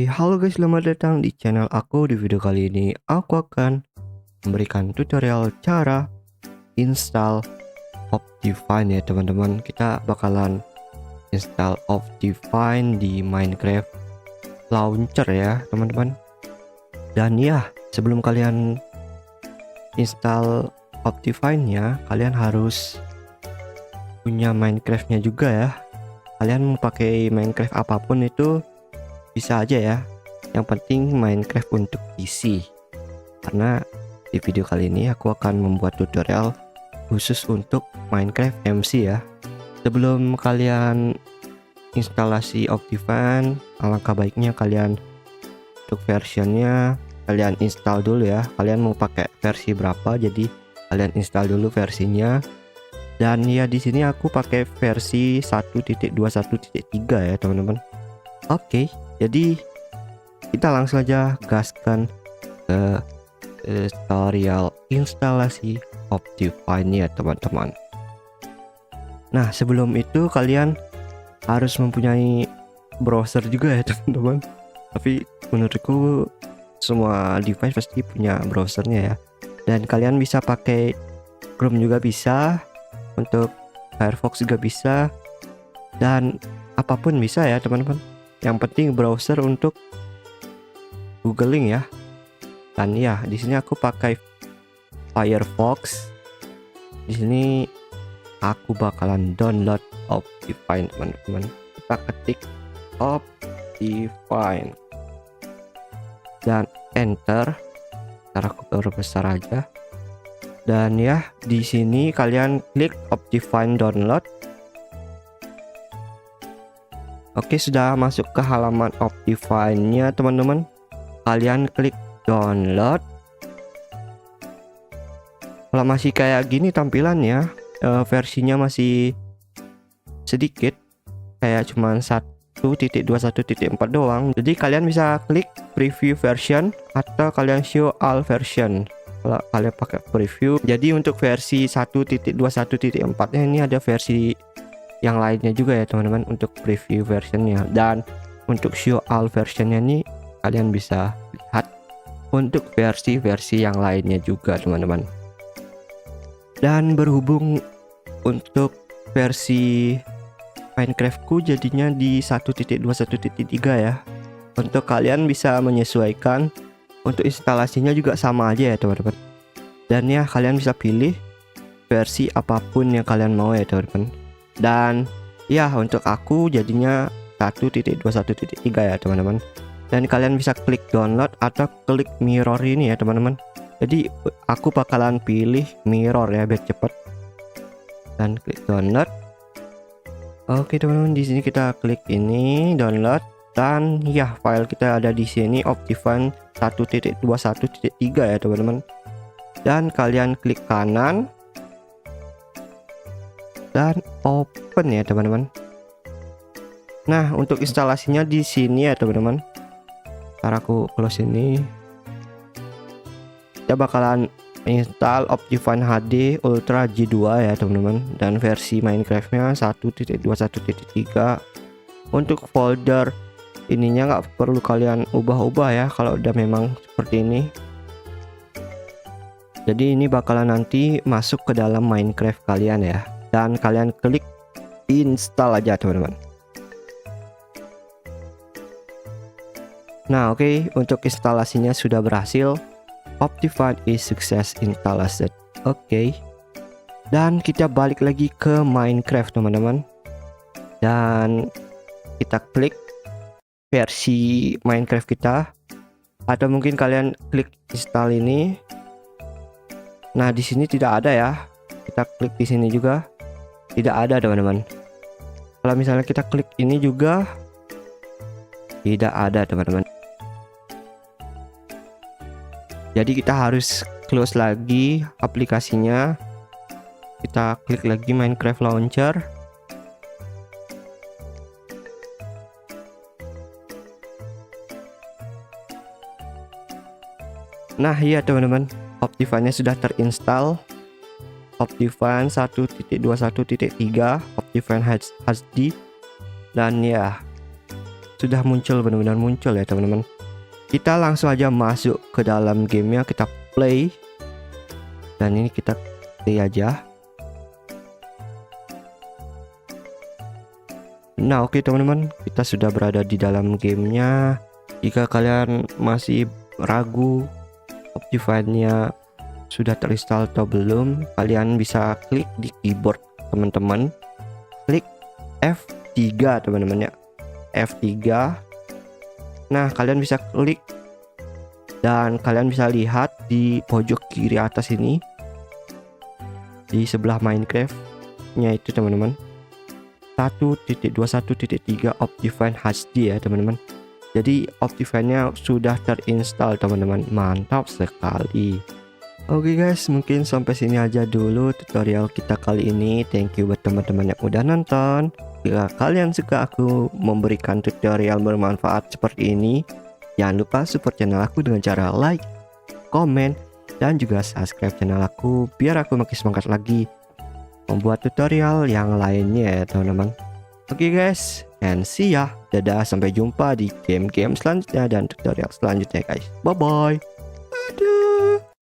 Halo guys, selamat datang di channel aku. Di video kali ini aku akan memberikan tutorial cara install Optifine ya teman-teman. Kita bakalan install Optifine di Minecraft Launcher ya teman-teman. Dan ya, sebelum kalian install Optifine-nya, kalian harus punya Minecraft-nya juga ya. Kalian mau pakai Minecraft apapun itu bisa aja ya, yang penting Minecraft untuk PC. Karena di video kali ini aku akan membuat tutorial khusus untuk Minecraft MC ya. Sebelum kalian instalasi Optifine, alangkah baiknya kalian untuk versionnya kalian install dulu ya. Kalian mau pakai versi berapa, jadi kalian install dulu versinya. Dan ya, di sini aku pakai versi 1.21.3 ya teman-teman. Oke, jadi kita langsung aja gaskan ke tutorial instalasi Optifine ya teman-teman. Nah, sebelum itu kalian harus mempunyai browser juga ya teman-teman. Tapi menurutku semua device pasti punya browsernya ya. Dan kalian bisa pakai Chrome juga bisa, untuk Firefox juga bisa, dan apapun bisa ya teman-teman. Yang penting browser untuk googling ya. Dan ya, di sini aku pakai Firefox. Di sini aku bakalan download Optifine teman-teman. Kita ketik Optifine dan enter. Ntar aku perbesar aja. Dan ya, di sini kalian klik Optifine download. Oke, sudah masuk ke halaman Optifine-nya teman-teman. Kalian klik download. Kalau masih kayak gini tampilannya, versinya masih sedikit, kayak cuman 1.21.4 doang. Jadi kalian bisa klik preview version atau kalian show all version. Kalau kalian pakai preview, jadi untuk versi 1.21.4-nya ini ada versi yang lainnya juga ya teman-teman untuk preview versionnya. Dan untuk show all versionnya nih kalian bisa lihat untuk versi-versi yang lainnya juga teman-teman. Dan berhubung untuk versi Minecraftku jadinya di 1.21.3 ya, untuk kalian bisa menyesuaikan. Untuk instalasinya juga sama aja ya teman-teman. Dan ya, kalian bisa pilih versi apapun yang kalian mau ya teman-teman. Dan ya, untuk aku jadinya 1.21.3 ya teman-teman. Dan kalian bisa klik download atau klik mirror ini ya teman-teman. Jadi aku bakalan pilih mirror ya biar cepet. Dan klik download. Oke teman-teman, di sini kita klik ini download. Dan ya, file kita ada di sini Optifine 1.21.3 ya teman-teman. Dan kalian klik kanan dan open ya teman-teman. Nah, untuk instalasinya di sini ya teman-teman. Ntar aku close ini. Kita bakalan install Optifine HD Ultra G2 ya teman-teman. Dan versi Minecraftnya 1.21.3. Untuk folder ininya nggak perlu kalian ubah-ubah ya kalau udah memang seperti ini. Jadi ini bakalan nanti masuk ke dalam Minecraft kalian ya. Dan kalian klik install aja teman-teman. Nah oke, untuk instalasinya sudah berhasil. Optifine is success installed. Oke. Dan kita balik lagi ke Minecraft teman-teman. Dan kita klik versi Minecraft kita, atau mungkin kalian klik install ini. Nah, di sini tidak ada ya. Kita klik di sini juga tidak ada teman-teman. Kalau misalnya kita klik ini juga tidak ada teman-teman. Jadi kita harus close lagi aplikasinya. Kita klik lagi Minecraft Launcher. Nah iya teman-teman, Optifine-nya sudah terinstall. Optifine 1.21.3 Optifine HD. Dan ya, sudah muncul, benar-benar muncul ya teman-teman. Kita langsung aja masuk ke dalam gamenya, kita play. Dan ini kita play aja. Nah oke teman-teman, kita sudah berada di dalam gamenya. Jika kalian masih ragu Optifine-nya sudah terinstall atau belum, kalian bisa klik di keyboard teman-teman, klik F3 teman-teman ya, F3. Nah kalian bisa klik dan kalian bisa lihat di pojok kiri atas ini, di sebelah Minecraft-nya itu teman-teman, 1.21.3 Optifine HD ya teman-teman. Jadi Optifine-nya sudah terinstall teman-teman, mantap sekali. Oke guys, mungkin sampai sini aja dulu tutorial kita kali ini. Thank you buat teman-teman yang udah nonton. Jika kalian suka aku memberikan tutorial bermanfaat seperti ini, jangan lupa support channel aku dengan cara like, komen, dan juga subscribe channel aku biar aku makin semangat lagi membuat tutorial yang lainnya ya teman-teman. Oke guys, and see ya. Dadah, sampai jumpa di game-game selanjutnya dan tutorial selanjutnya guys. Bye bye.